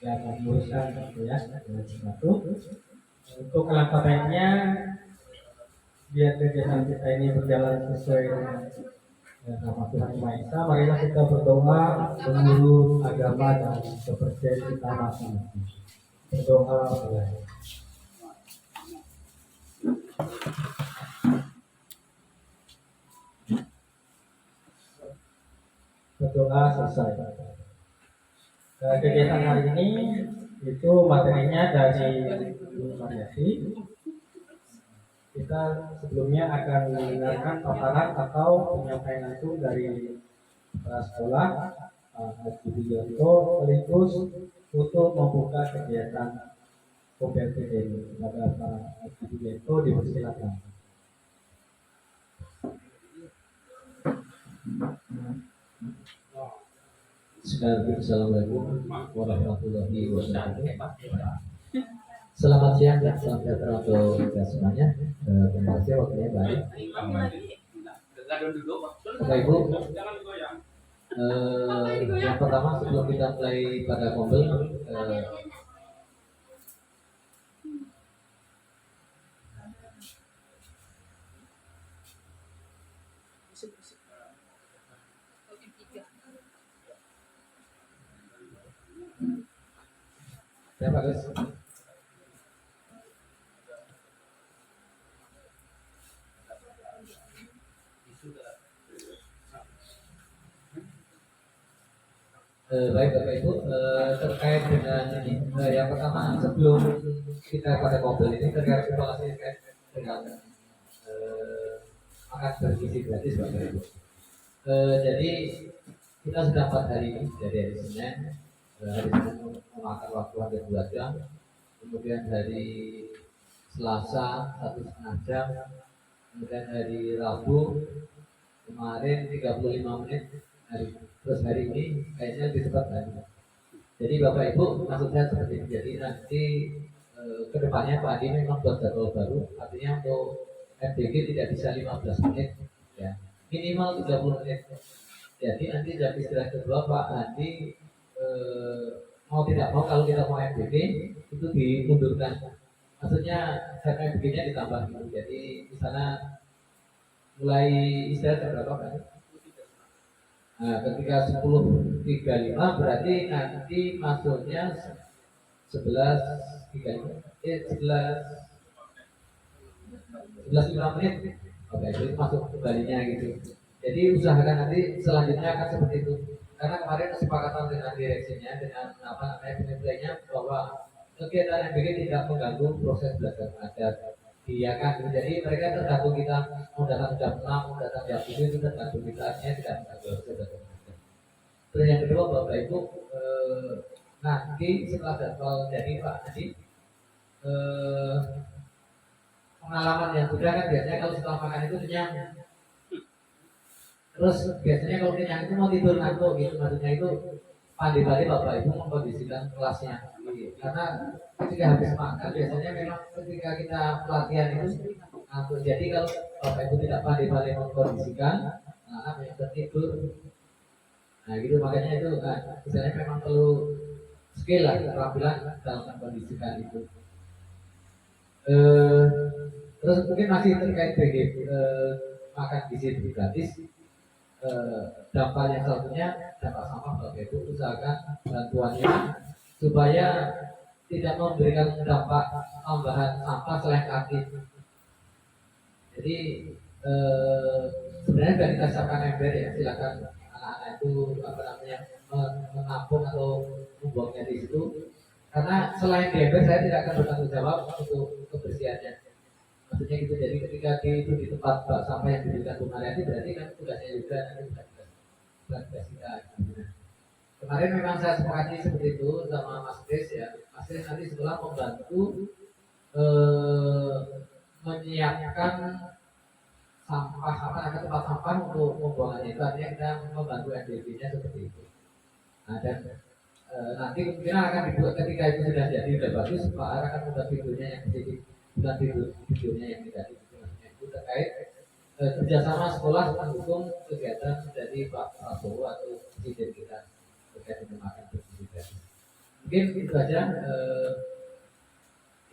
yang meluruskan gitu ya sesuatu. Untuk langkah baiknya biar kegiatan kita ini berjalan sesuai dengan nama Tuhan Yang Maha Esa, marilah kita berdoa menurut agama dan kepercayaan kita masing-masing. Berdoa mulai. Berdoa selesai. Kegiatan hari ini itu materinya dari Ibu Mariasi. Kita sebelumnya akan mendengarkan paparan atau penyampaian langsung dari kepala sekolah Haji Wijanto sekaligus untuk membuka kegiatan OPPD ini. Kepada Pak Haji Wijanto dipersilakan. Assalamualaikum warahmatullahi wabarakatuh. Selamat siang dan salam sejahtera untuk kita semuanya. Terima kasih waktunya baik. Bapak Ibu, yang pertama sebelum kita mulai pada mobil, ya Pak Gus. Baik Bapak Ibu, terkait dengan ini, yang pertama sebelum kita pada mobil ini terkait evaluasi terkait dengan makan bergizi gratis Bapak Ibu. Jadi kita sudah 4 hari ini dari hari Senin, hari Senin memakan waktu hampir 2 jam, kemudian hari Selasa 1,5 jam, kemudian hari Rabu kemarin 35 menit, terus hari ini kayaknya lebih cepat lagi. Jadi Bapak Ibu maksud saya seperti ini. Jadi nanti kedepannya Pak Adi memang buat jadwal baru, artinya untuk MDG tidak bisa 15 menit, ya minimal 30 menit. Jadi nanti jam istirahat kedua Pak Adi mau tidak mau kalau kita mau MDG itu dimundurkan. Maksudnya jam MDG-nya ditambah. Jadi misalnya mulai istirahat jam berapa Pak? Nah, ketika 10.35 berarti nanti masuknya 11.35 11.5 menit. Oke, itu masuk kembalinya gitu. Jadi usahakan nanti selanjutnya akan seperti itu. Karena kemarin kesepakatan dengan direksinya, dengan penilaiannya bahwa kegiatan MBG tidak mengganggu proses belajar mengajar. Iya kan, jadi mereka tergantung kita mau datang jam 6, mau datang jam 7 itu tergantung kita, artinya tidak mengganggu proses belajar mengajar. Terus yang kedua Bapak Ibu, nanti setelah jadwal jadi Pak Adi, pengalaman yang sudah kan biasanya kalau setelah makan itu kenyang. Terus biasanya kalau kenyang itu mau tidur ngantuk gitu, maksudnya itu pandai-pandai Bapak Ibu mengkondisikan kelasnya. Karena ketika habis makan biasanya memang ketika kita pelatihan itu ngantuk. Jadi kalau Bapak Ibu tidak pandai-pandai mengkondisikan, anak yang tertidur. Nah gitu makanya itu misalnya memang perlu skill lah, keterampilan dalam mengkondisikan itu. Terus mungkin masih terkait makan gizi gratis. Dampak yang satunya dampak sampah Bapak Ibu usahakan bantuannya supaya tidak memberikan dampak tambahan sampah selain kaki. Jadi sebenarnya sudah kita siapkan ember ya, silakan anak-anak itu menampung atau membuangnya di situ. Karena selain di ember saya tidak akan bertanggung jawab untuk kebersihannya. Maksudnya gitu, jadi ketika itu di tempat sampah yang diberikan Bu Mariati berarti kan tugasnya juga nanti bukan tugas kita. Kemarin memang saya sepakati seperti itu sama Mas Kris ya. Mas Kris nanti setelah membantu menyiapkan sampah ada tempat sampah untuk pembuangannya itu, artinya kita membantu MDB-nya seperti itu. Nah, dan nanti kemungkinan akan dibuat ketika itu sudah jadi sudah bagus, Pak Ara akan membuat videonya yang sedikit, bukan videonya yang tidak itu terkait kerjasama sekolah mendukung kegiatan dari Pak Prabowo atau presiden kita terkait dengan makan bergizi. Mungkin itu aja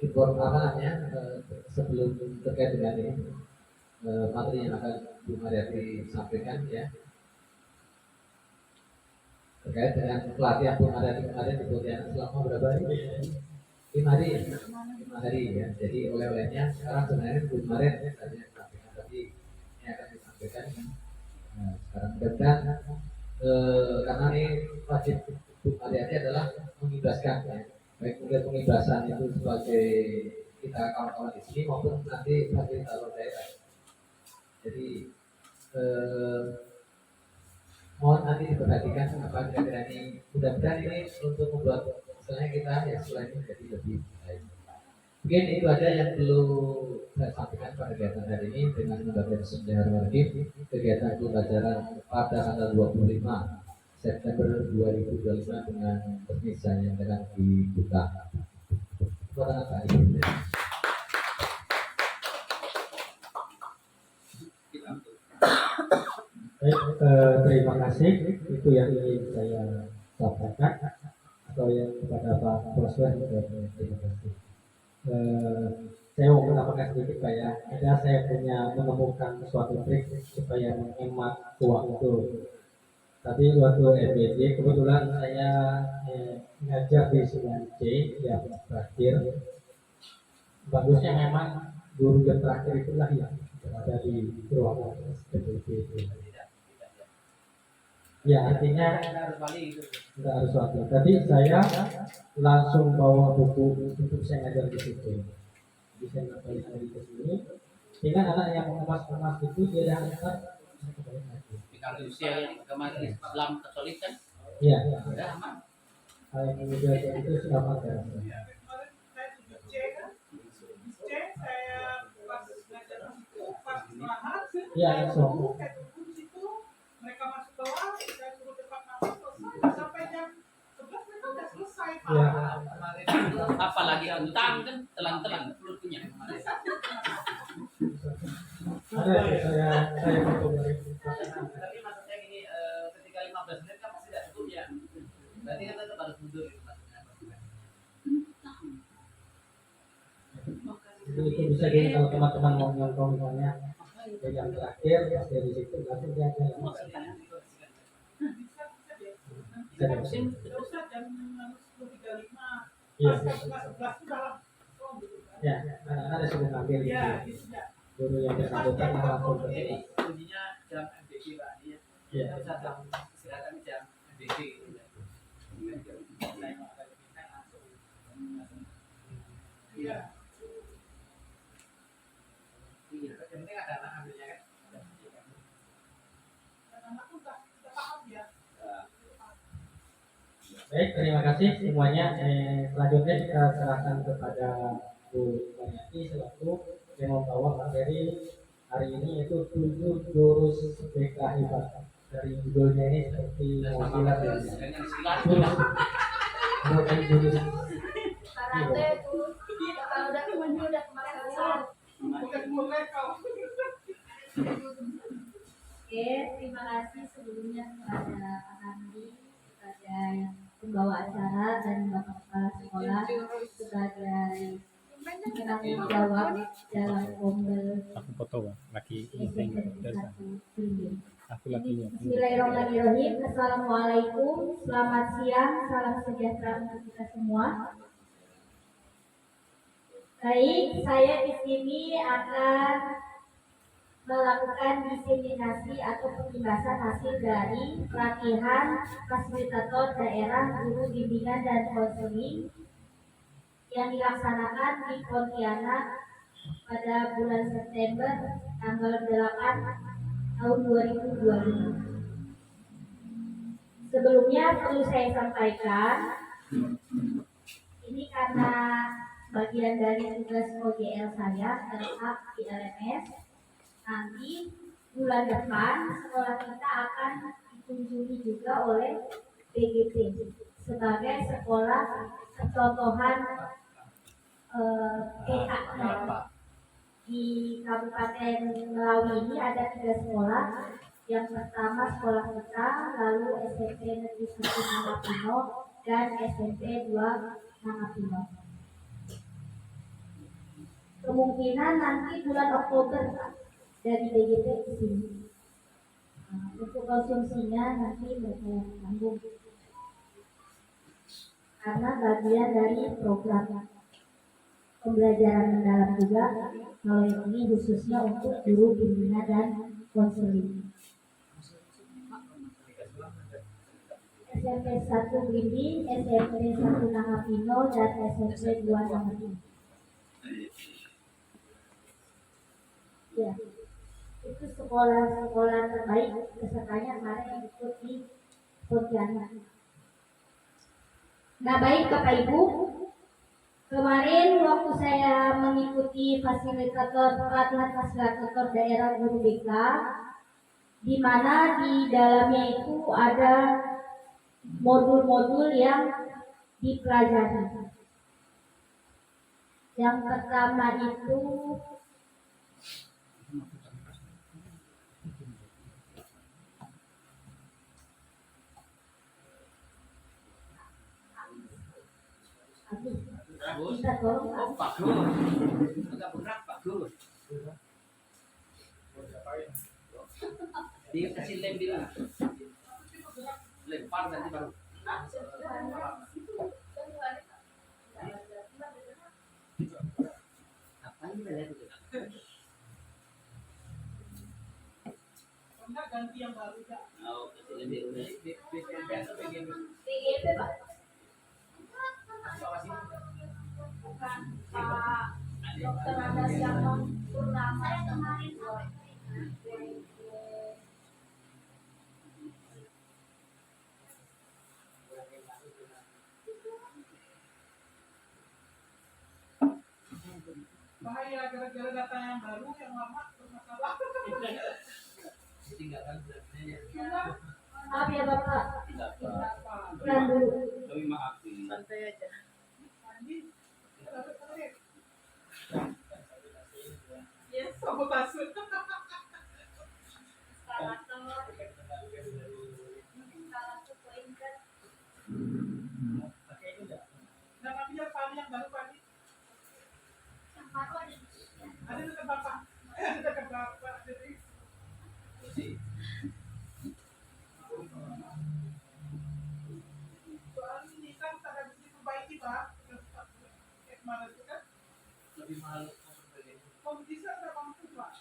import apa namanya sebelum terkait dengan ini materi yang akan Bu Mariati sampaikan ya terkait dengan pelatihan Bu Mariati kemarin di Pontianak selama berapa hari? 5 hari ya? 5 hari ya. Jadi oleh-olehnya sekarang sebenarnya Bu kemarin tadi yang sampaikan tadi ini akan disampaikan sekarang mudah-mudahan karena ini wajib Bu Mariati adalah mengibaskan ya. Baik mungkin pengibasan itu sebagai kita kawan-kawan di sini maupun nanti fasilitator daerah. Jadi mohon nanti diperhatikan apa kira-kira ini mudah-mudahan ini untuk membuat misalnya kita ya selain ini menjadi lebih baik. Mungkin itu aja yang perlu saya sampaikan pada kegiatan hari ini dengan Lembaga Bismillahirrahmanirrahim kegiatan pembelajaran pada tanggal 25 September 2025 dengan permisan yang akan dibuka. Kepada Pak Ibu. Baik, terima kasih. Itu yang ingin saya sampaikan atau yang kepada Pak Boswer terima kasih. Saya mau menambahkan sedikit Pak ya. Ada saya punya menemukan suatu trik supaya menghemat waktu. Tadi waktu MBJ kebetulan saya ngajar di Semen C yang terakhir. Bagusnya memang guru yang terakhir itulah yang berada di ruangan SPPT itu. Ya artinya tidak harus waktu. Tadi saya langsung bawa buku untuk saya ngajar di situ. Jadi saya nggak balik lagi ke sini. Dengan anak yang mengemas-kemas itu dia yang antar saya kembali lagi. Kalau usia yang agama Islam Katolik kan, Iya. udah aman. Yang kemudian itu sudah ada. Iya, langsung. Mereka masuk kelas, saya suruh cepat masuk selesai sampai jam 11 mereka udah selesai Pak. Iya. Apalagi utang kan telan-telan perutnya. Ada saya foto dari. Tapi maksud saya gini, ketika 15 menit kan masih tidak cukup ya. Berarti kan tetap harus mundur gitu maksudnya. Jadi itu bisa gini kalau teman-teman mau nyontoh misalnya dari yang terakhir pas dari situ langsung dia aja. Bisa deh. Tidak usah jam 10.35. Iya. Pas jam 11 sudah langsung gitu kan. Ya, anak-anak ada sudah ngambil gitu. Iya, bisa. Guru yang bersangkutan langsung ke Jadi sini. kuncinya jam MBG Pak. Iya. Iya. Kita bisa jam istirahatnya jam MBG. Iya. Iya, yang penting ada anak ambilnya kan. Anak tuh udah paham ya. Baik, terima kasih semuanya. Selanjutnya kita serahkan kepada Bu Mariati selaku yang membawa materi hari ini yaitu 7 jurus BK ibadah. Dari judulnya ini seperti menghilang dari jurus. Bukan jurus. Karate terus kalau udah kemana udah kemarin. Bukan mulai kau. Oke, terima kasih sebelumnya kepada Pak Handi, kepada pembawa acara dan Bapak Kepala Sekolah sebagai penanggung jawab dalam Kombel Aku foto Bang. Laki SMP terus 1 Triliun. aku lakinya. Bismillahirrahmanirrahim. Assalamualaikum, selamat siang, salam sejahtera untuk kita semua. Baik, saya di sini akan melakukan diseminasi atau penjelasan hasil dari pelatihan fasilitator daerah guru bimbingan dan konseling yang dilaksanakan di Pontianak pada bulan September tanggal 8 tahun 2025. Sebelumnya perlu saya sampaikan, ini karena bagian dari tugas OJL saya tetap di LMS. Nanti bulan depan sekolah kita akan dikunjungi juga oleh BGP sebagai sekolah contohan TK. Di Kabupaten Melawi ini ada 3 sekolah. Yang pertama sekolah kita, lalu SMP Negeri 1 Pino, dan SMP 2 Nangapino. Kemungkinan nanti bulan Oktober Pak, dari BGP ke sini. Untuk konsumsinya nanti mereka yang tanggung karena bagian dari program pembelajaran mendalam juga. Kalau yang ini khususnya untuk guru bimbingan dan konseling. SMP 1 Blimbing, SMP 1 Nangapino, dan SMP 2 Nangapino. Ya, itu sekolah-sekolah terbaik pesertanya kemarin yang ikut di Pontianak. Nah baik Bapak Ibu, kemarin waktu saya mengikuti pelatihan fasilitator daerah guru BK, di mana di dalamnya itu ada modul-modul yang dipelajari. Yang pertama itu Bagus. kita tolong Pak. Oh, bagus. Agak berat, bagus. Dikasih lem dulu. Lempar nanti baru. Apa ini lihat itu? Enggak ganti yang baru ya. Oh, kasih lem dulu. BGP Pak. Bawa sini. Bukan Pak Dokter Ada Siapa Purnama yang kemarin Bahaya gara-gara data yang baru yang lama bermasalah. Tinggalkan sebenarnya. maaf ya Bapak. Tidak apa. Pulang dulu. Kami maafin. Santai aja. Mandi. Yes, sabotase. Jangan biar Fani yang baru Fani. Ada dekat Bapak. Ada dekat Bapak. Jadi soal ini kan tak bisa diperbaiki Pak. Kemarin itu kan Lebih malu. kalau bisa nggak mampu Pak.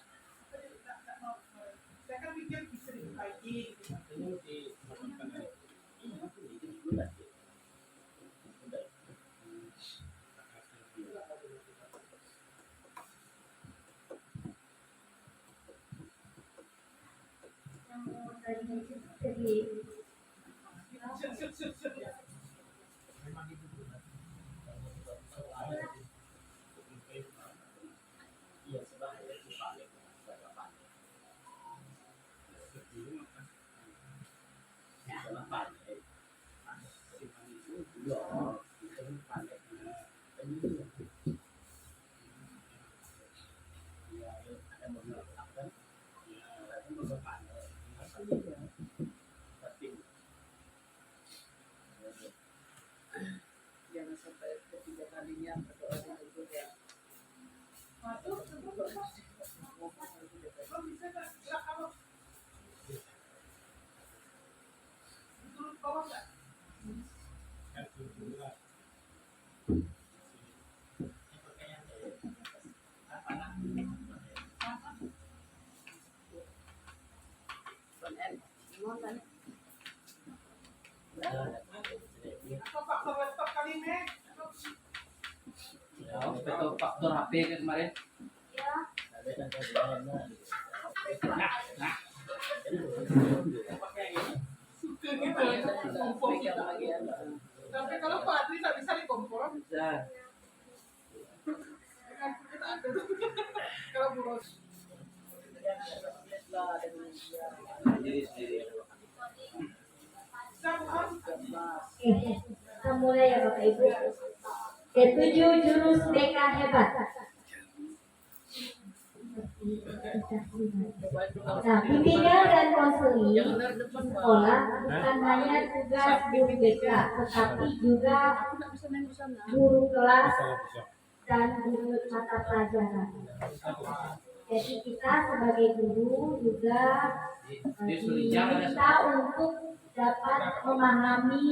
Nggak mau. Saya kan pikir bisa diperbaiki. Gitu. Jadi Jangan sampai ketiga kalinya berdoa itu ya. Masuk, kalau bisa nggak kalau turun bawah nggak? Apa faktor laptop kali ini? Ya, itu faktor HP kan kemarin. ya Suka gitu. Kompor kita. Tapi kalau Pak Adri nggak bisa di kompor, Bisa. kan kita ada. Kalau boros. Sendiri. Sama. kita mulai ya Bapak Ibu. Ketujuh jurus BK hebat. Nah, bimbingan dan konseling sekolah bukan hanya tugas guru BK, tetapi juga Aku nggak bisa main ke sana. guru kelas Bisa, bisa. dan guru mata pelajaran. Jadi kita sebagai guru juga diminta untuk dapat memahami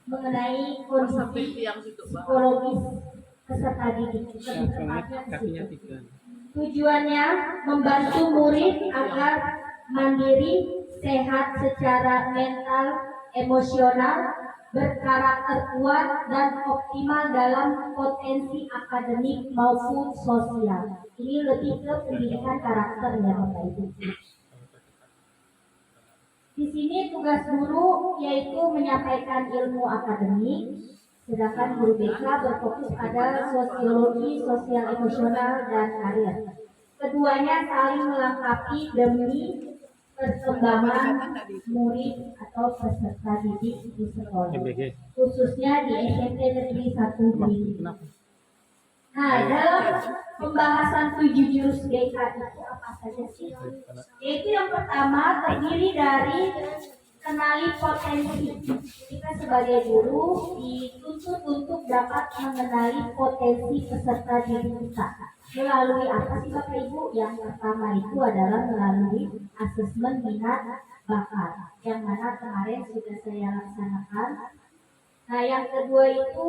mengenai Sampai kondisi tiang situ, Pak. psikologis peserta didik. Lebih Yang tepatnya ke kakinya situ. 3. Tujuannya membantu murid agar mandiri, sehat secara mental, emosional, berkarakter kuat, dan optimal dalam potensi akademik maupun sosial. Ini lebih ke pendidikan karakter ya Bapak Ibu. Di sini tugas guru yaitu menyampaikan ilmu akademik, sedangkan guru BK berfokus pada sosiologi, sosial emosional, dan karir. Keduanya saling melengkapi demi perkembangan murid atau peserta didik di sekolah, MBG. khususnya di SMP Negeri 1 Bili. Kenapa? Nah, dalam pembahasan 7 jurus BK itu apa saja sih? Yaitu yang pertama terdiri dari kenali potensi. Kita sebagai guru dituntut untuk dapat mengenali potensi peserta didik kita. Melalui apa sih Bapak Ibu? Yang pertama itu adalah melalui asesmen minat bakat, yang mana kemarin sudah saya laksanakan. Nah, yang kedua itu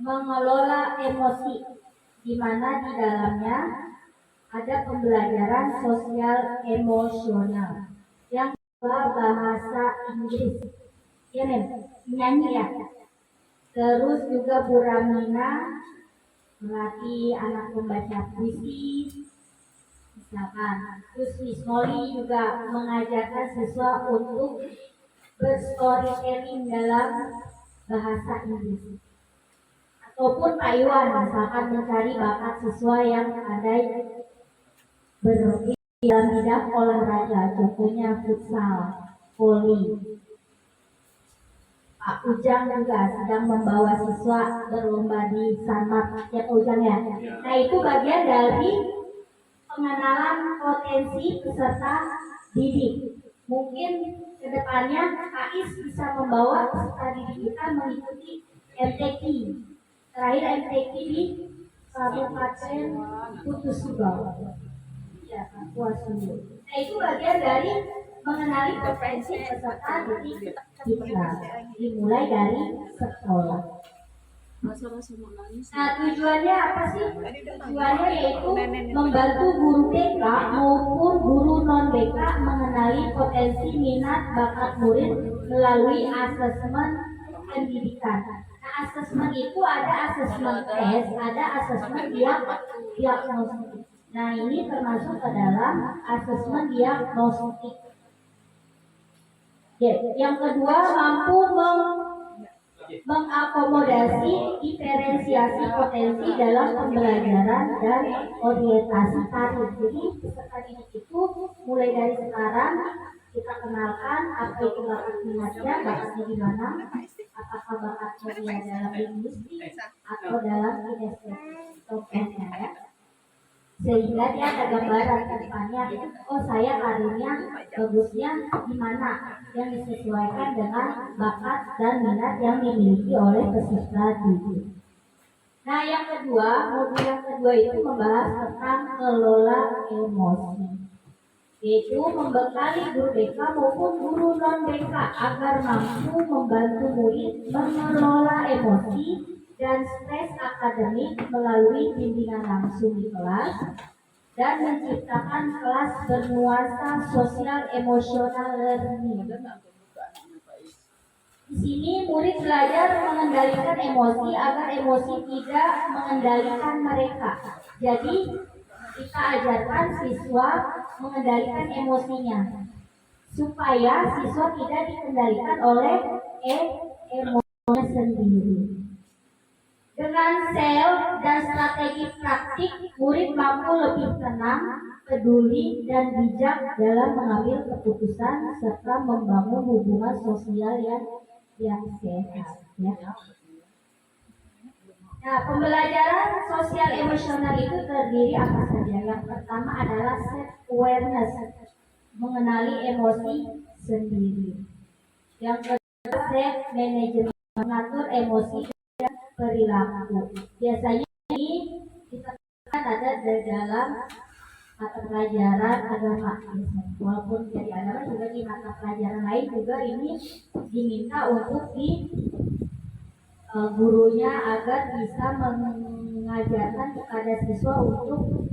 mengelola emosi, di mana di dalamnya ada pembelajaran sosial emosional. Yang kedua bahasa Inggris, ya men, nyanyi ya. Terus juga buramina, melatih anak membaca puisi, misalkan. Terus Wismoli juga mengajarkan siswa untuk berstorytelling dalam bahasa Inggris. Ataupun Pak Iwan misalkan mencari bakat siswa yang pandai berhobi dalam bidang olahraga, contohnya futsal, voli. Pak Ujang juga sedang membawa siswa berlomba di Sanmat, ya Pak Ujang ya. Nah itu bagian dari pengenalan potensi peserta didik. Mungkin kedepannya KAIS bisa membawa peserta didik kita mengikuti MTQ. Terakhir MTQ di Kabupaten Putus Subang, ya Papua Sulu. Nah itu bagian dari mengenali potensi peserta didik kita, dimulai dari sekolah. Masa-masa mau nangis. Nah tujuannya apa sih? Tujuannya yaitu membantu guru BK maupun guru non BK mengenali potensi minat bakat murid melalui asesmen pendidikan. Nah asesmen itu ada asesmen tes, ada asesmen diagnostik. Nah ini termasuk ke dalam asesmen diagnostik. Yang kedua mampu mengakomodasi diferensiasi potensi dalam pembelajaran dan orientasi karir. Jadi peserta didik itu mulai dari sekarang kita kenalkan apa itu bakat minatnya, bakatnya di mana, apakah bakatnya dia dalam linguistik atau dalam kinestetik atau ya. Sehingga dia ada gambaran ke depannya, oh saya karirnya bagusnya di mana, yang disesuaikan dengan bakat dan minat yang dimiliki oleh peserta didik. Nah yang kedua, modul yang kedua itu membahas tentang kelola emosi, yaitu membekali guru BK maupun guru non BK agar mampu membantu murid mengelola emosi dan stres akademik melalui bimbingan langsung di kelas dan menciptakan kelas bernuansa sosial emosional learning. Di sini murid belajar mengendalikan emosi agar emosi tidak mengendalikan mereka. Jadi kita ajarkan siswa mengendalikan emosinya supaya siswa tidak dikendalikan oleh emosinya sendiri. Dengan sel dan strategi praktik, murid mampu lebih tenang, peduli, dan bijak dalam mengambil keputusan serta membangun hubungan sosial yang sehat. Ya. Nah, pembelajaran sosial emosional itu terdiri apa saja? Yang pertama adalah self awareness, mengenali emosi sendiri. Yang kedua, self management, mengatur emosi dan perilaku. Biasanya ini kita ada di dalam mata pelajaran agama. Walaupun dari agama juga di mata pelajaran lain juga ini diminta untuk di gurunya agar bisa mengajarkan kepada siswa untuk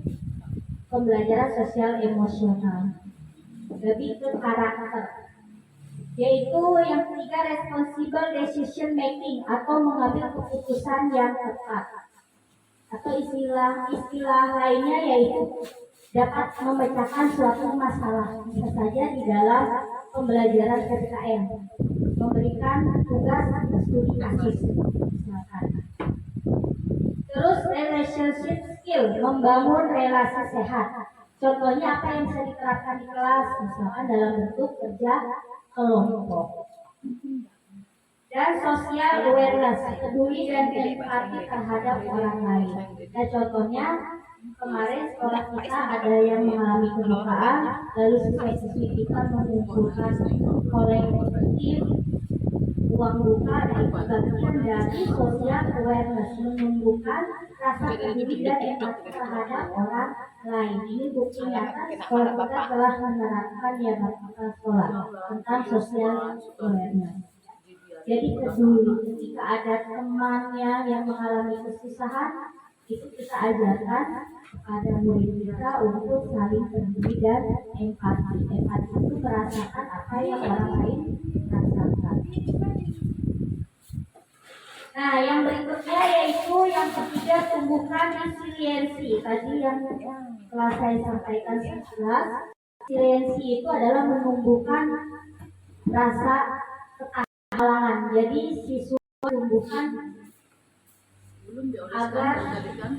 pembelajaran sosial emosional, lebih ke karakter, yaitu yang ketiga responsible decision making atau mengambil keputusan yang tepat, atau istilah lainnya yaitu dapat memecahkan suatu masalah, bisa saja di dalam pembelajaran PPKN memberikan tugas studi kasus misalkan. Terus relationship skill, membangun relasi sehat. Contohnya apa yang bisa diterapkan di kelas, misalkan dalam bentuk kerja kelompok. Dan social awareness, peduli dan empati terhadap orang lain. Dan contohnya kemarin sekolah kita ada yang mengalami kebutaan, lalu siswa-siswi kita mengumpulkan kolektif uang buka dari bagian dari social awareness, menumbuhkan rasa peduli dan empati terhadap orang lain. Ini bukti nyata sekolah kita telah menerapkan di sekolah tentang social awareness. Jadi peduli ketika ada temannya yang mengalami kesusahan, itu kita ajarkan kepada murid kita untuk saling peduli dan empati. Empati itu merasakan apa yang orang lain rasakan. Nah, yang berikutnya yaitu yang ketiga, tumbuhkan resiliensi. Tadi yang telah saya sampaikan sekilas, resiliensi itu adalah menumbuhkan rasa ketahanan. Jadi siswa tumbuhkan agar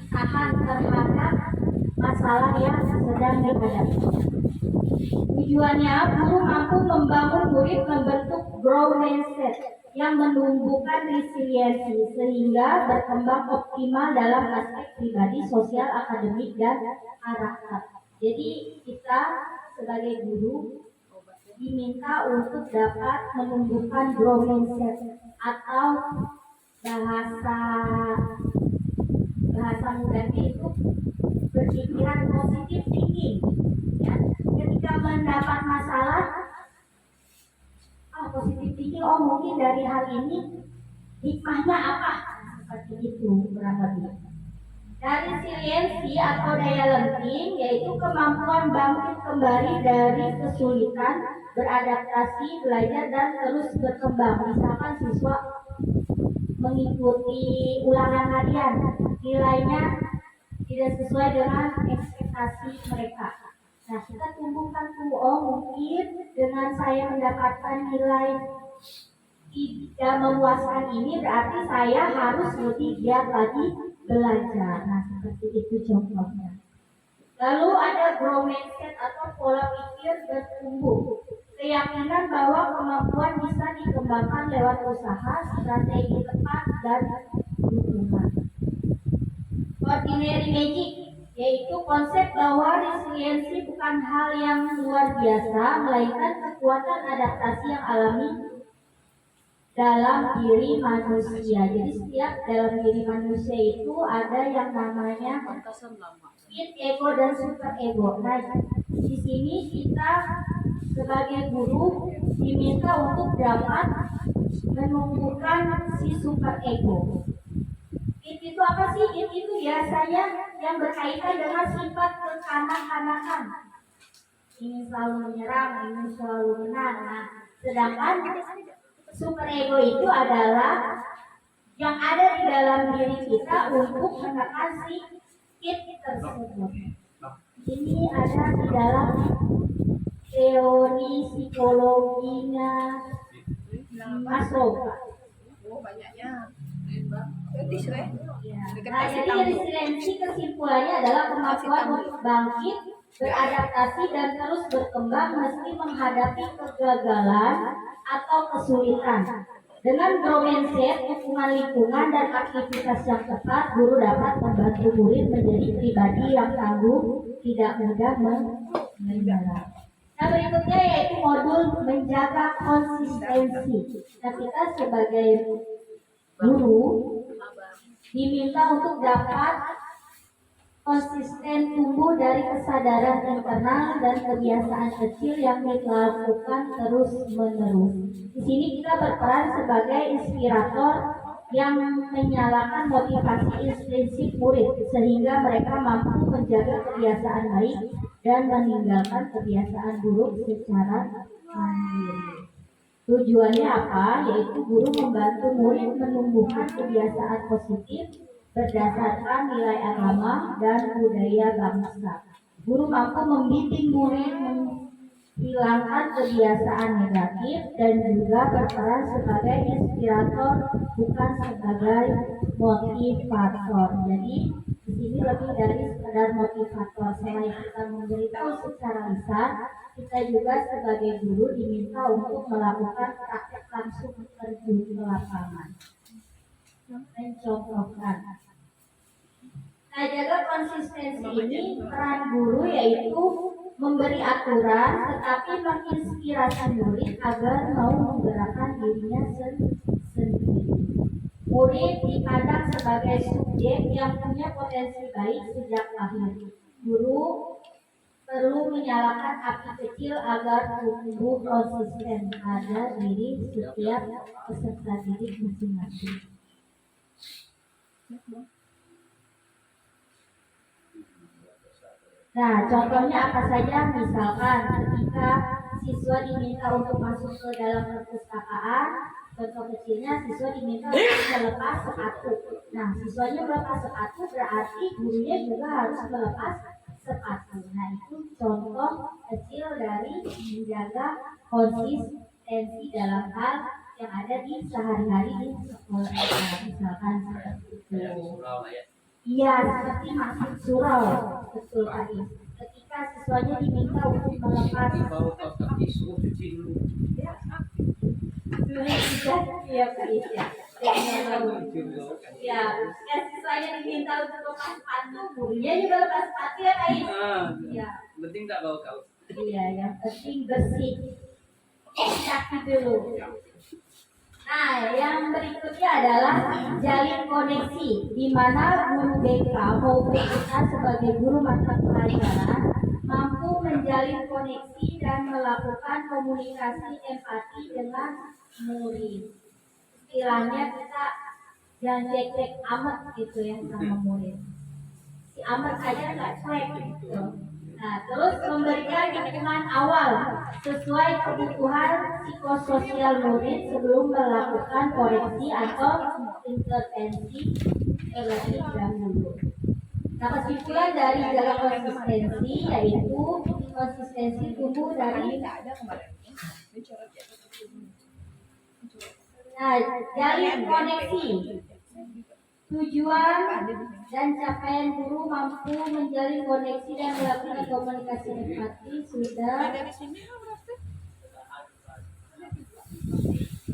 tahan terhadap masalah yang sedang dihadapi. Tujuannya, guru mampu membangun murid membentuk growth mindset yang menumbuhkan resiliensi sehingga berkembang optimal dalam aspek pribadi, sosial, akademik, dan karakter. Jadi kita sebagai guru diminta untuk dapat menumbuhkan growth mindset atau bahasa mudahnya itu berpikiran positif thinking. Ya, ketika mendapat masalah, positif thinking, mungkin dari hal ini hikmahnya apa, seperti itu kurang lebih. Dari resiliensi atau daya lenting yaitu kemampuan bangkit kembali dari kesulitan, beradaptasi, belajar, dan terus berkembang. Misalkan siswa mengikuti ulangan harian, nilainya tidak sesuai dengan ekspektasi mereka. Nah, kita tumbuhkan mungkin dengan saya mendapatkan nilai tidak memuaskan ini, berarti saya harus lebih giat lagi belajar. Nah, seperti itu contohnya. Lalu ada growth mindset atau pola pikir bertumbuh. Keyakinan bahwa kemampuan bisa dikembangkan lewat usaha, strategi tepat, dan dukungan. Ordinary magic, yaitu konsep bahwa resiliensi bukan hal yang luar biasa, melainkan kekuatan adaptasi yang alami dalam diri manusia. Jadi setiap dalam diri manusia itu ada yang namanya id, ego, dan super ego. Nah, di sini kita sebagai guru diminta untuk dapat menumbuhkan si super ego. Id itu apa sih? Id itu biasanya yang berkaitan dengan sifat kekanak-kanakan. Ingin selalu menyerang, ingin selalu menang. Nah, sedangkan super ego itu adalah yang ada di dalam diri kita untuk menekan si id tersebut. Ini ada di dalam teori psikologinya Maslow. Banyaknya. Ya. Nah, jadi resiliensi kesimpulannya adalah kemampuan untuk bangkit, beradaptasi, dan terus berkembang meski menghadapi kegagalan atau kesulitan. Dengan mindset, dukungan lingkungan dan aktivitas yang tepat, guru dapat membantu murid menjadi pribadi yang tangguh, tidak mudah menyerah. Nah, berikutnya yaitu modul menjaga konsistensi. Nah, kita sebagai guru diminta untuk dapat konsisten tumbuh dari kesadaran internal dan kebiasaan kecil yang dilakukan terus-menerus. Di sini kita berperan sebagai inspirator yang menyalakan motivasi intrinsik murid sehingga mereka mampu menjaga kebiasaan baik dan meninggalkan kebiasaan buruk secara mandiri. Tujuannya apa? Yaitu guru membantu murid menumbuhkan kebiasaan positif berdasarkan nilai agama dan budaya bangsa. Guru mampu membimbing murid menghilangkan kebiasaan negatif dan juga berperan sebagai inspirator bukan sebagai motivator. Jadi di sini lebih dari sekedar motivator. Selain kita memberitahu secara lisan, kita juga sebagai guru diminta untuk melakukan praktek langsung terjun ke lapangan, mencontohkan. Nah, jaga konsistensi ini peran guru yaitu memberi aturan tetapi menginspirasi murid agar mau menggerakkan dirinya sendiri. Murid dipandang sebagai subjek yang punya potensi baik sejak lahir. Guru perlu menyalakan api kecil agar tumbuh konsisten pada diri setiap peserta didik masing-masing. Nah, contohnya apa saja? Misalkan ketika siswa diminta untuk masuk ke dalam perpustakaan, contoh kecilnya siswa diminta untuk melepas sepatu. Nah, siswanya melepas sepatu berarti gurunya juga harus melepas sepatu. Nah, itu contoh kecil dari menjaga konsistensi dalam hal yang ada di sehari-hari di sekolah. Misalkan seperti itu. Iya, seperti masuk surau, betul tadi. Ketika siswanya diminta untuk melepas Baru kau kaki suruh cuci dulu. ya, ya, ya, siswanya diminta untuk lepas sepatu, gurunya juga lepas sepatu ya, Kak. Ya. Penting tak bau kau. Iya, yang penting bersih. Kaki dulu. Nah, yang berikutnya adalah jalin koneksi, di mana guru BK maupun kita sebagai guru mata pelajaran mampu menjalin koneksi dan melakukan komunikasi empati dengan murid. Istilahnya kita jangan cek amat gitu ya sama murid. Si amat aja nggak cuek gitu. Nah, terus memberikan dukungan awal sesuai kebutuhan psikososial murid sebelum melakukan koreksi atau intervensi terlebih dahulu. Nah, kesimpulan dari jaga konsistensi yaitu konsistensi tumbuh dari jalin koneksi. Tujuan dan capaian guru mampu menjalin koneksi dan melakukan komunikasi empati sudah.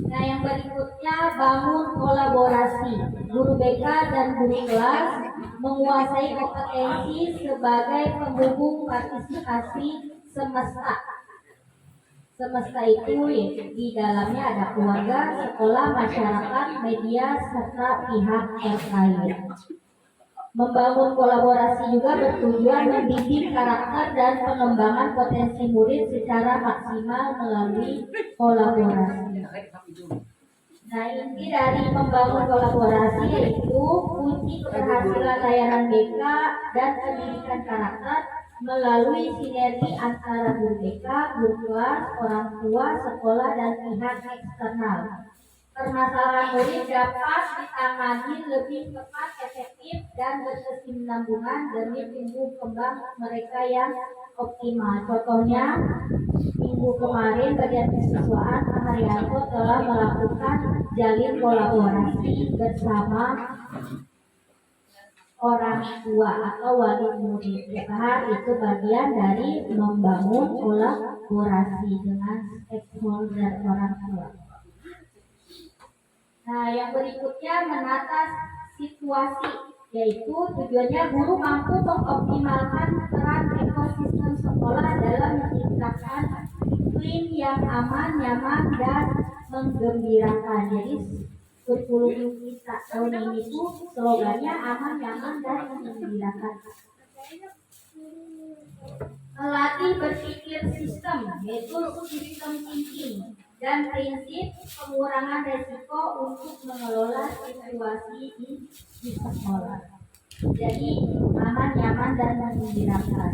Nah, yang berikutnya bangun kolaborasi. Guru BK dan guru kelas menguasai kompetensi sebagai penghubung partisipasi semesta. Semesta itu di dalamnya ada keluarga, sekolah, masyarakat, media, serta pihak terkait. Membangun kolaborasi juga bertujuan membimbing karakter dan pengembangan potensi murid secara maksimal melalui kolaborasi. Nah, inti dari membangun kolaborasi yaitu kunci keberhasilan layanan BK dan pendidikan karakter melalui sinergi antara guru BK, guru kelas, orang tua, sekolah, dan pihak eksternal. Permasalahan murid dapat ditangani lebih cepat, efektif, dan berkesinambungan demi tumbuh kembang mereka yang optimal. Contohnya, minggu kemarin bagian kesiswaan Pak Haryanto telah melakukan jalin kolaborasi bersama orang tua atau wali murid. Itu bagian dari membangun kolaborasi dengan stakeholder orang tua. Nah, yang berikutnya menata situasi, yaitu tujuannya guru mampu mengoptimalkan peran ekosistem sekolah dalam menciptakan iklim yang aman, nyaman, dan menggembirakan. Jadi kurikulum kita tahun ini tuh slogannya aman, nyaman, dan menggembirakan. Melatih berpikir sistem, yaitu sistem thinking, dan prinsip pengurangan resiko untuk mengelola situasi di sekolah. Jadi aman, nyaman, dan menggembirakan.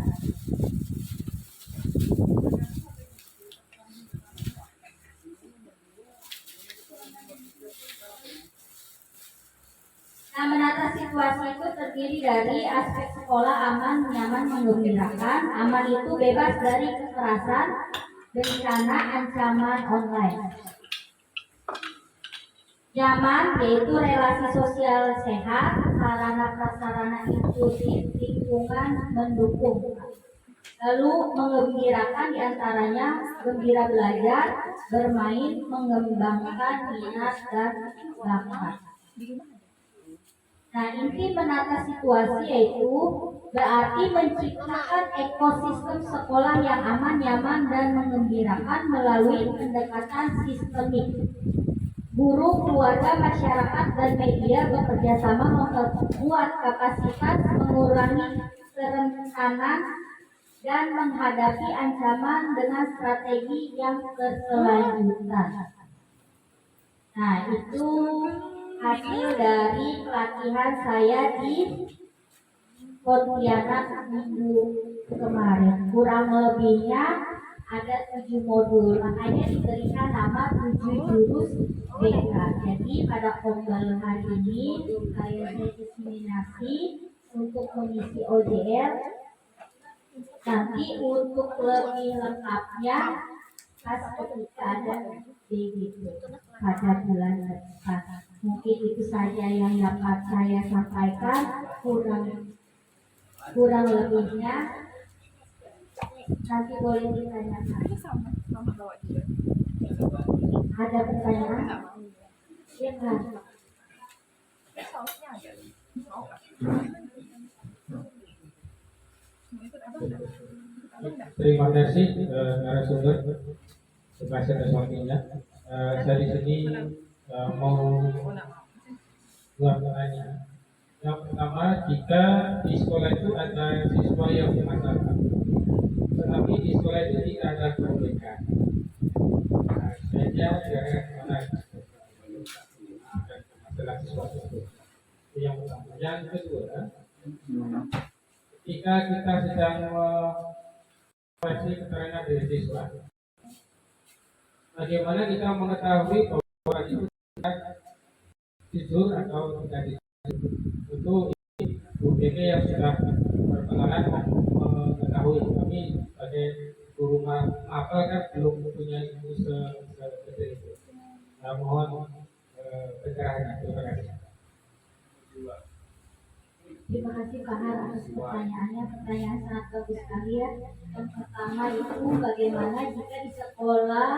Nah, menata situasi itu terdiri dari aspek sekolah aman, nyaman, menggembirakan. Aman itu bebas dari kekerasan, bencana, ancaman online. Nyaman yaitu relasi sosial sehat, sarana prasarana inklusif, lingkungan mendukung. Lalu menggembirakan diantaranya gembira belajar, bermain, mengembangkan minat dan bakat. Nah, inti menata situasi yaitu berarti menciptakan ekosistem sekolah yang aman, nyaman, dan menggembirakan melalui pendekatan sistemik. Guru, keluarga, masyarakat, dan media bekerja sama memperkuat kapasitas, mengurangi kerentanan, dan menghadapi ancaman dengan strategi yang berkelanjutan. Nah, itu hasil dari pelatihan saya di Pontianak minggu kemarin. Kurang lebihnya ada 7 modul, makanya diberikan nama 7 jurus BK. Jadi pada pembahasan hari ini saya diseminasi untuk mengisi OJL. Nanti untuk lebih lengkapnya pas ketika ada begitu pada bulan depan. Mungkin itu saja yang dapat saya sampaikan. Kurang lebihnya nanti boleh ditanyakan. Ada pertanyaan? Ya kan? Terima kasih narasumber atas waktunya. Saya di sini mau dua pertanyaan. Yang pertama, jika di sekolah itu ada siswa yang bermasalah, tetapi di sekolah itu tidak ada perbaikan, saya jangan mana masalah siswa tersebut. Itu yang pertama. Yang kedua, ketika kita sedang masih keterangan dari siswa, bagaimana kita mengetahui bahwa itu jujur atau tidak jujur? Tentu BK yang sudah berpengalaman mengetahui. Kami sebagai guru mapel kan belum mempunyai ilmu seperti itu. Mohon pencerahannya. Terima kasih. Terima kasih Pak Har atas pertanyaannya. Pertanyaan sangat bagus sekali ya. Yang pertama itu bagaimana jika di sekolah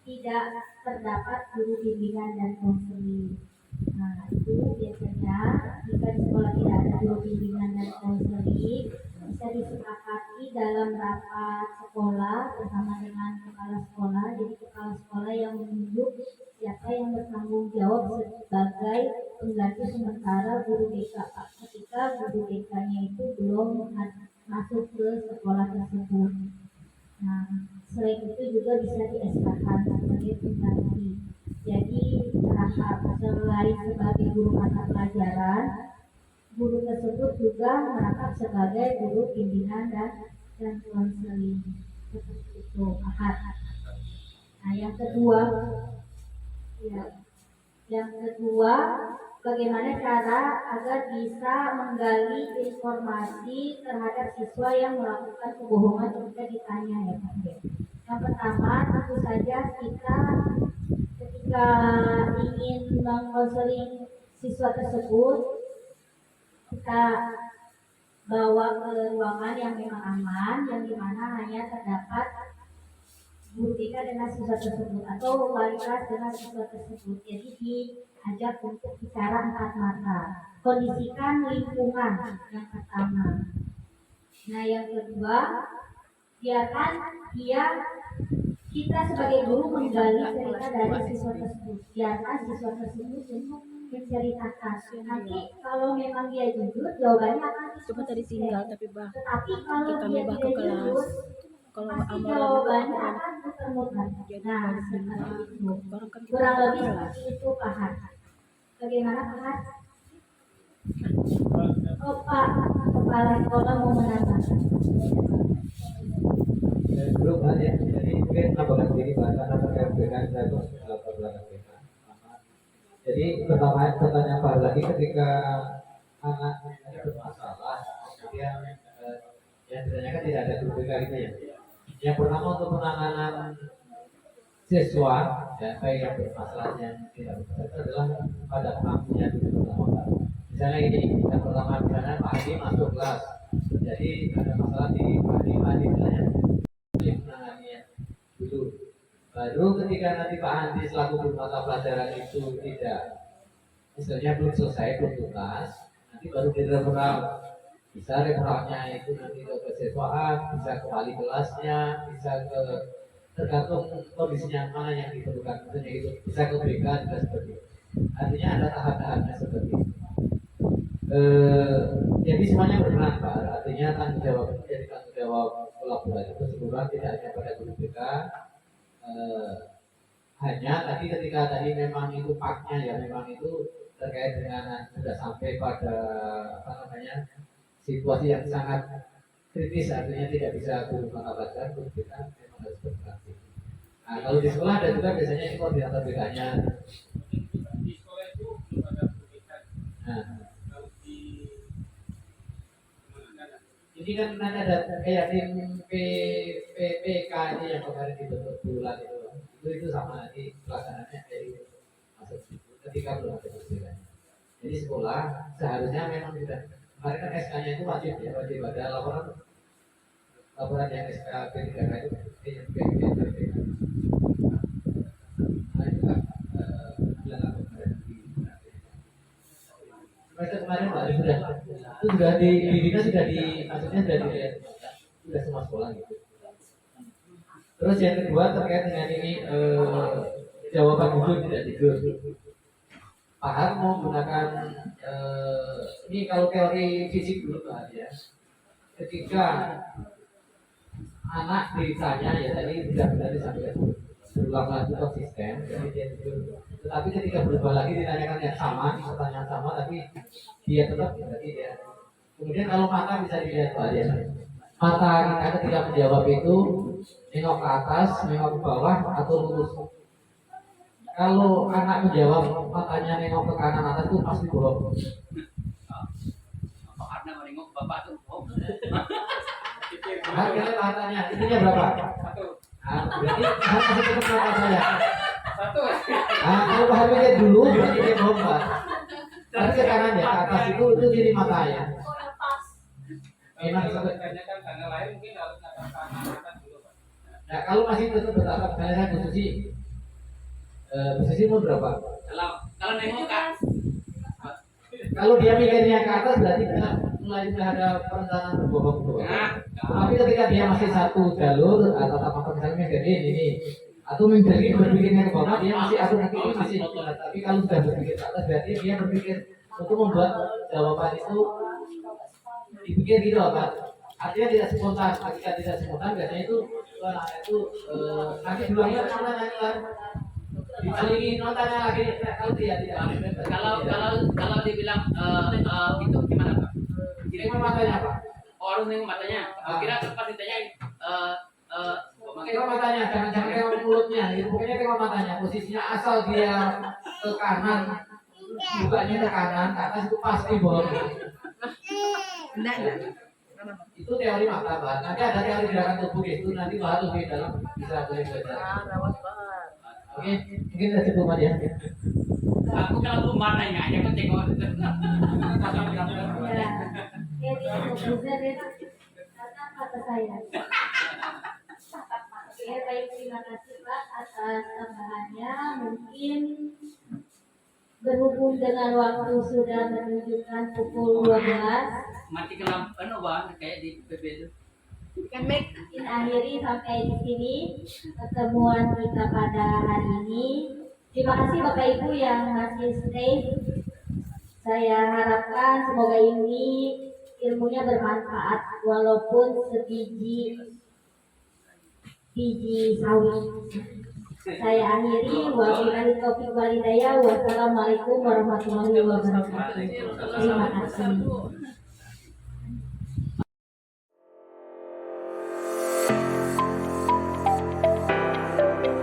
tidak terdapat guru bimbingan dan konseling. Nah, itu biasanya jika di sekolah tidak ada guru bimbingan dan konseling, bisa disepakati dalam rapat sekolah bersama dengan kepala sekolah. Jadi kepala sekolah yang menunjuk siapa yang bertanggung jawab sebagai pengganti sementara guru BK ketika guru BK-nya itu belum masuk ke sekolah tersebut. Nah, selain itu juga bisa di-SK-kan sebagai pengganti. Jadi selain sebagai guru mata pelajaran, guru tersebut juga merangkap sebagai guru bimbingan dan konseling. Seperti itu, Ahad. Nah, yang kedua, bagaimana cara agar bisa menggali informasi terhadap siswa yang melakukan kebohongan ketika ditanya ya Pak. Yang pertama, tentu saja kita ketika ingin mengkonseling siswa tersebut, kita bawa ke ruangan yang memang aman, yang dimana hanya terdapat guru TK dengan siswa tersebut atau wali kelas dengan siswa tersebut. Jadi diajak untuk bicara empat mata. Kondisikan lingkungan yang pertama. Nah yang kedua, biarkan kita sebagai guru menggali cerita dari siswa tersebut. Biarkan siswa tersebut untuk menceritakan. Nanti kalau memang dia jujur, jawabannya akan Cuma tadi tinggal tapi bah tetapi kalau kita dia ubah tidak ke jujur, kelas. Kalau pasti amalan jawabannya itu akan muter-muter. jadi Nah, balik seperti lima. itu. Barang kan kita Kurang ubah lebih kelas. seperti itu, Pak Han. Bagaimana, Pak Han? Oh, Pak Kepala Sekolah mau menambahkan. Belum ada ya. Jadi mungkin tambahkan sedikit karena terkait dengan status latar belakang kita. Jadi pertanyaan Pak lagi ketika anak ada bermasalah, kemudian yang ditanyakan tidak ada guru BK gitu ya. Yang pertama untuk penanganan siswa ya, baik yang bermasalah yang tidak bermasalah itu adalah pada pengampunya dulu pertama. Misalnya ini yang pertama misalnya Pak Adi masuk kelas, jadi ada masalah di Pak Adi misalnya menanganinya dulu. Baru ketika nanti Pak Andi selaku guru mata pelajaran itu tidak, misalnya belum selesai, belum tuntas, nanti baru direferal. Bisa referalnya itu nanti ke kesiswaan, bisa ke wali kelasnya, bisa ke tergantung kondisinya mana yang diperlukan, misalnya itu bisa ke BK juga seperti itu. Artinya ada tahap-tahapnya seperti itu. Jadi semuanya berperan Pak. Artinya tanggung jawab jadi tanggung jawab kolaborasi keseluruhan tidak hanya pada guru BK. Hanya tadi ketika tadi memang itu paknya ya memang itu terkait dengan sudah sampai pada apa namanya situasi yang sangat kritis, artinya tidak bisa guru mata pelajaran, guru BK memang harus berinteraksi. Nah kalau di sekolah ada juga biasanya ini koordinator BK-nya. Di sekolah itu belum ada perbedaan. Nah Kalau di mana ada? ini kan nanti ada kayak tim PPK ini yang kemarin dibentuk bulan itu sama nanti pelaksanaannya kayak itu masuk ketika belum ada perbedaan. Jadi sekolah seharusnya memang sudah kemarin kan SK-nya itu wajib ya, wajib ada laporan yang SK P3K itu yang PPK. Nah itu kan bilang apa kemarin di semester kemarin Pak itu sudah di dinas sudah di maksudnya sudah semua sekolah gitu. Terus yang kedua terkait dengan ini jawaban jujur tidak jujur. Pak Har mau menggunakan ini kalau teori fisik dulu Pak ya. Ketika anak ditanya ya tadi benar-benar disampaikan berulang lagi konsisten, jadi dia jujur. Tetapi ketika berubah lagi ditanyakan yang sama, pertanyaan sama, tapi dia tetap berarti dia. Kemudian kalau mata bisa dilihat Pak ya. Mata kita ketika menjawab itu nengok ke atas, nengok ke bawah atau lurus. Kalau anak menjawab matanya nengok ke kanan atas itu pasti bohong. Pak Arna mau nengok bapak tuh. Oh. Harganya matanya, ininya berapa? Satu. Nah, berarti harus kasih ke mata saya. Satu. Nah, kalau Pak Harmi lihat dulu, berarti dia bohong Pak. Tapi ke kanan ya, ke atas itu jadi matanya. Memang Kalau ditanyakan tanggal lahir mungkin harus katakan anak dulu Pak. Nah, kalau masih tetap bertatap, misalnya saya Bu Susi umur berapa? Kalau nengok kan Kalau dia mikirnya ke atas berarti mulai sudah ada perencanaan berbohong tuh. Tapi ketika dia masih satu jalur atau apa misalnya mikir ini atau berpikirnya ke bawah dia masih atau nanti ini masih. Tapi kalau sudah berpikir ke atas berarti dia berpikir untuk membuat jawaban itu dipikir gitu apa? Artinya tidak spontan. Ketika tidak spontan biasanya itu nanti dulunya nanya dibalikin notanya lagi kalau tidak kalau dibilang itu gimana Pak? Kira matanya Pak. Harus nengok matanya. Kira pas ditanyain Tengok matanya, jangan tengok mulutnya. Itu pokoknya tengok matanya. Posisinya asal dia ke kanan, bukanya ke kanan, ke atas itu pasti bohong. Enggak. Itu teori mata Pak. Nanti ada teori gerakan tubuh itu nanti bahas lebih dalam bisa boleh belajar. Rawas banget. Oke, mungkin kita cukup aja. aku kalau rumah nanya aja kok tengok. Ya, jadi karena kata saya. Oke, baik, terima kasih. pertanyaannya mungkin berhubung dengan waktu sudah menunjukkan pukul 12, Mati kenapa? Ano ba? Kayak di PB itu. mungkin akhiri sampai di sini pertemuan kita pada hari ini. Terima kasih Bapak Ibu yang masih stay. Saya harapkan semoga ini ilmunya bermanfaat walaupun sebiji sawit. Saya akhiri, wabillahi taufiq wal hidayah. Wassalamualaikum warahmatullahi wabarakatuh. Terima kasih.